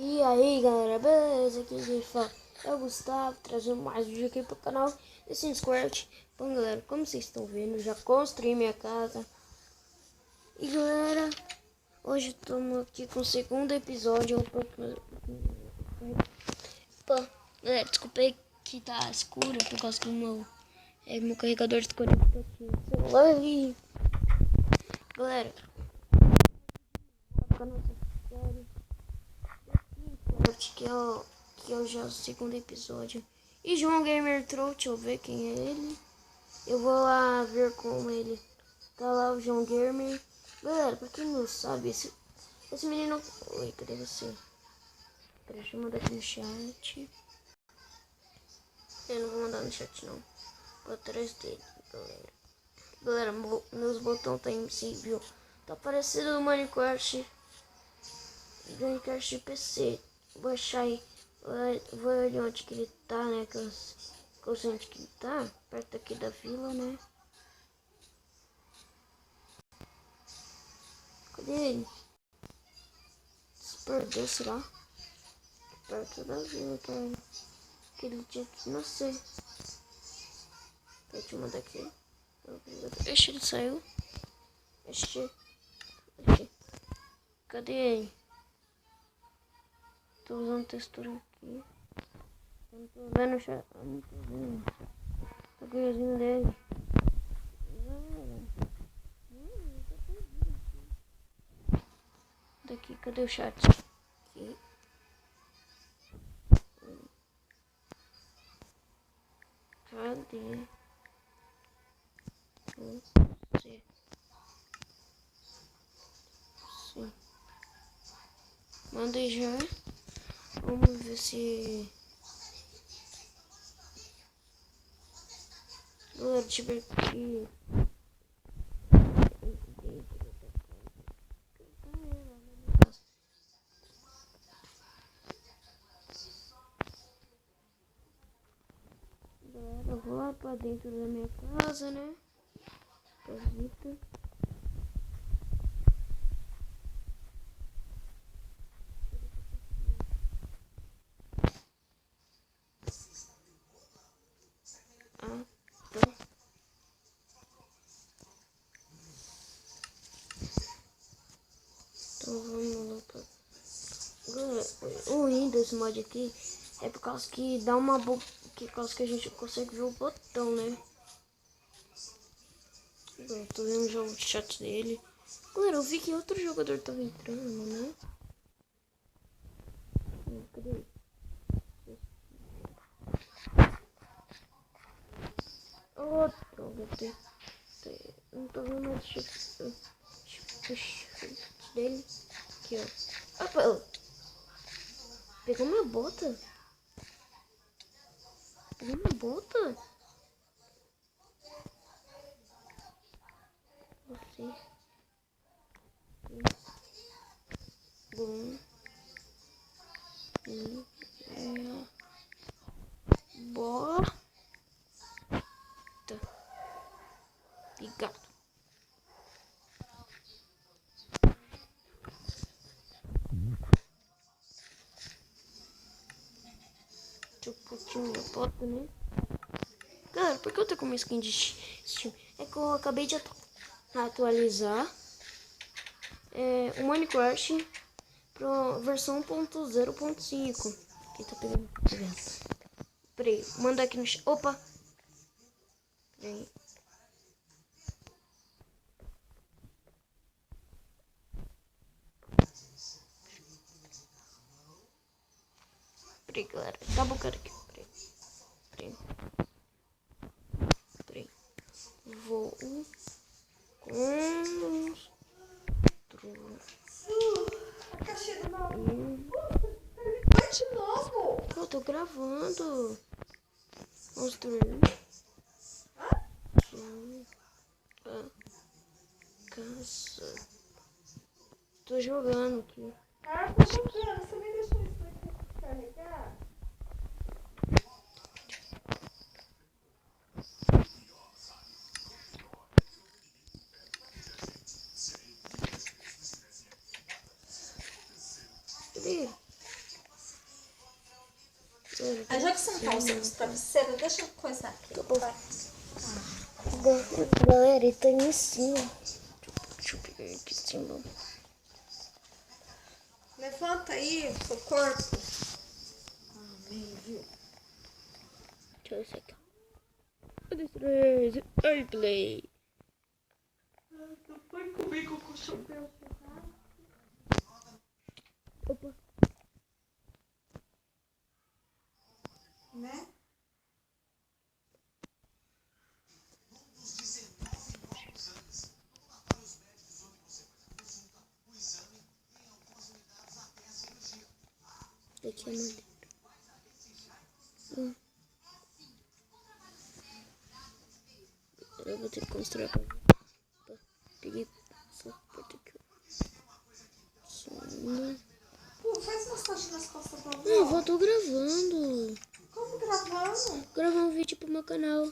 E aí galera, beleza? Aqui quem fala é o Gustavo, trazendo mais um vídeo aqui pro canal The Sims Quest. Bom galera, como vocês estão vendo, já construí minha casa. E galera, hoje estamos aqui com o segundo episódio. Opa, galera, desculpa aí que tá escuro por causa que meu carregador desconectou aqui no celular. E galera, a nossa série que é o já o segundo episódio. E João Gamer Troll, deixa eu ver quem é ele. Eu vou lá ver com ele. Tá lá o João Gamer. Galera, pra quem não sabe, esse menino... Oi, cadê você? Pera, deixa eu mandar aqui no chat. Eu não vou mandar no chat não. Vou atrás dele, galera. Galera, meus botões tá invisível. Tá parecendo no Minecraft. Minecraft de PC. Vou achar aí. Vou olhar onde que ele tá, né? Que eu sei onde que ele tá. Perto aqui da vila, né? Cadê ele? Se perdeu, será? Perto da vila, cara. Que ele tinha que nascer. Deixa eu mandar aqui. Ixi, ele saiu. Ixi. Cadê ele? Tô usando textura aqui. Eu não tô vendo o chat. Eu não tô vendo. Tá o guiozinho dele. Daqui, cadê o chat? Aqui. Cadê? Você. Sim. Mandei já. Vamos ver se... Galera, deixa eu ver aqui. Galera, eu vou lá pra dentro da minha casa, né? Casita. Ah, tá. Então vamos lá pra... Galera, o ruim desse mod aqui é por causa que dá uma por causa que a gente consegue ver o botão, né? Eu tô vendo já o chat dele. Galera, eu vi que outro jogador tava entrando, né? Cadê ele? Outro, não tô vendo o chat dele. Aqui, ó. Opa, pegou minha bota? Pegou minha bota? Você. Bom. Bota. Obrigado. Deixa eu curtir minha bota, né? Galera, por que eu tô com uma skin de Steam? É que eu acabei de atualizar o Minecraft pra versão 1.0.5. Quem tá pegando? Peraí, manda aqui no chat. Opa! Peraí. Peraí, galera. Acaba o cara aqui. Peraí. Vou A caixinha de novo. Vai de novo. Eu tô gravando. Construir. Sua casa. Tô jogando aqui. Ah, tá jogando. Você nem deixou isso aqui carregar? Peraí. Aí já que você não tá usando os travesseiros, deixa eu coisar aqui. Tá bom. Vai. Galera, ele tá em cima. Deixa eu pegar aqui em cima. Levanta aí o seu corpo. Amém, viu? Deixa eu ver isso aqui. 3, ai, play. Não foi comigo com o chapéu. Opa. Né? Daqui é madeira. Eu vou ter que construir a casa. Peguei essa porta aqui. Pô, faz massagem nas costas da Eu avó. tô gravando. Como gravando? Gravar um vídeo pro meu canal.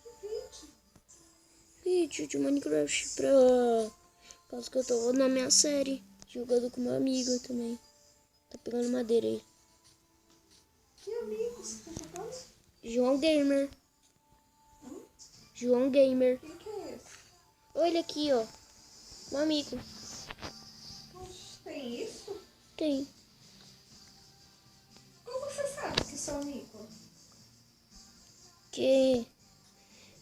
Que vídeo? Vídeo de Minecraft pra... Caso que eu tô na minha série. Jogando com meu amigo também. Tá pegando madeira aí. Que amigo você tá jogando? João Gamer. João Gamer. Quem que é esse? Olha ele aqui, ó. Meu amigo. Oxe, tem isso? Tem. Como você sabe que é seu amigo? Que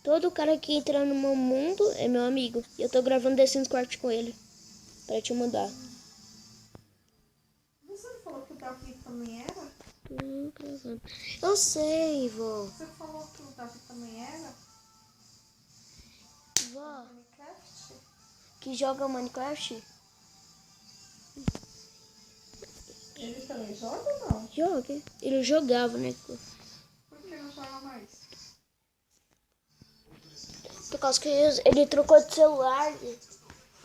todo cara que entra no meu mundo é meu amigo. E eu tô gravando The Sims 4 com ele. Pra te mandar. Você não falou que o Davi também era? Tô gravando. Eu sei, vó. Você falou que o Davi também era? Vó, Minecraft? que joga Minecraft? Ele também joga ou não? Joga. Ele jogava, né? Por que não joga mais? Por causa que ele trocou de celular.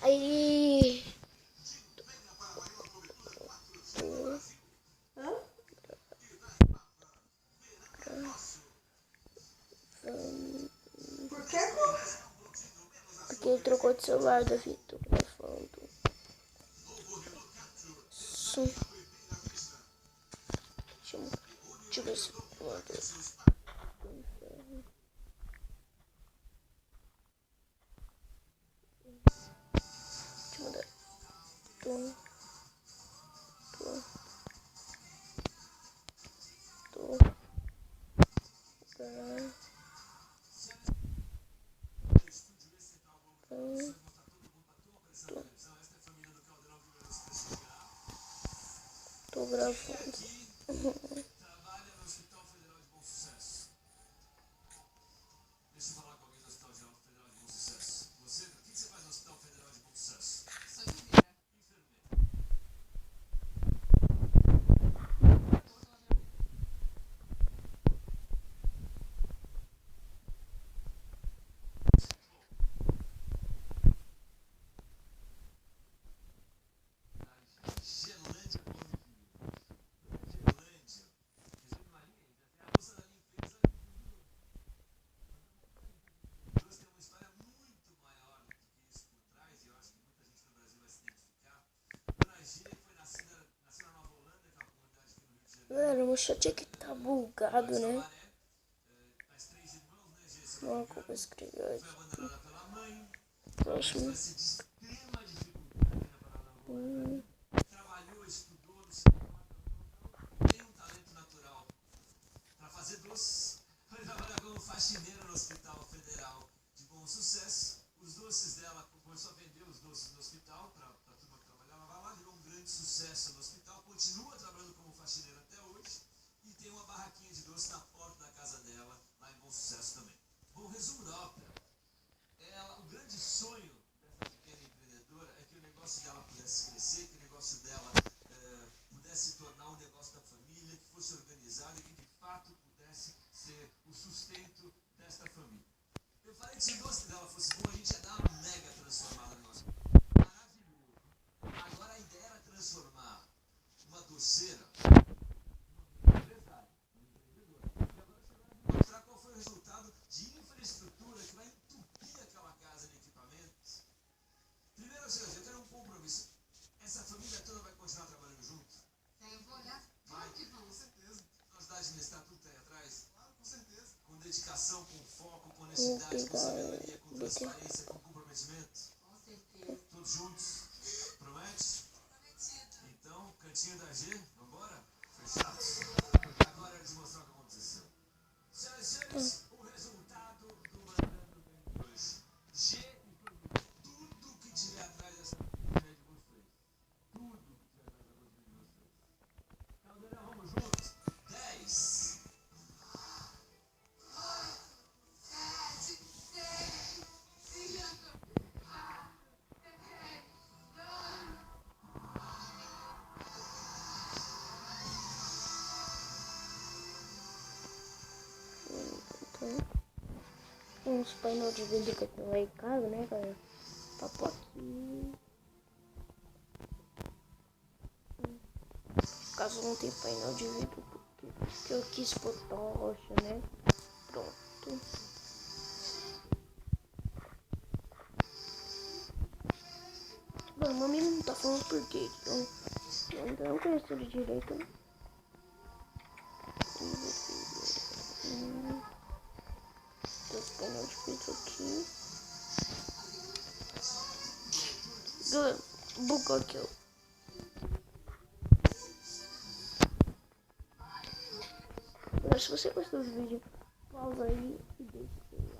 Aí... Hã? Por que não? Porque ele trocou de celular, Davi. Tô gravando. Som. Deixa eu ver se... Deixa eu mandar. Tô. Tô gravando. Galera, o chat aqui tá bugado, né? Não, como escrever aqui. Próximo. Trabalhou, estudou, tem um talento natural para fazer doces. Foi trabalhar como faxineira no Hospital Federal de bom sucesso. Os doces dela, começou a vender os doces no hospital para a turma que trabalhava lá, virou um grande sucesso no hospital, continua trabalhando como faxineira até hoje e tem uma barraquinha de doce na porta da casa dela, lá em Bom Sucesso também. Bom, resumo da ópera. O grande sonho dessa pequena empreendedora é que o negócio dela pudesse crescer, que o negócio dela pudesse se tornar um negócio da família, que fosse organizado e que de fato pudesse ser o sustento desta família. Eu falei que se o doce dela fosse bom, a gente ia dar uma mega transformada no nosso. Maravilhoso. Agora a ideia era transformar uma doceira numa empresária, uma empreendedora. E agora chegou a mostrar qual foi o resultado de infraestrutura que vai entupir aquela casa de equipamentos. Primeiro, senhores, eu quero um compromisso. Essa família toda vai continuar trabalhando junto? Eu vou olhar Vai. tudo que vão. Com certeza. Nós dá de cidade com sua pegar galeria com transparência, com comprometimento? Todos juntos? Promete? Então, cantinho da G, vambora? Fechado? Porque agora é hora de mostrar o que aconteceu. Senhoras e senhores, o resultado do Mandando Bem de hoje. G incluiu tudo que tiver atrás dessa cozinha de vocês. Tudo que tiver atrás da cozinha de vocês. Caldeirão, vamos juntos? 10. Uns painel de vidro que eu tenho lá em casa, né, galera? Pra pôr aqui. Caso não tenha painel de vidro, porque eu quis pôr tocha, né? Pronto. Mano, meu amigo não tá falando por quê? Eu ainda não conheço ele direito, né? Os painel de vidro aqui. Galera, bugou aqui, ó. Galera, se você gostou do vídeo, pausa aí e deixa.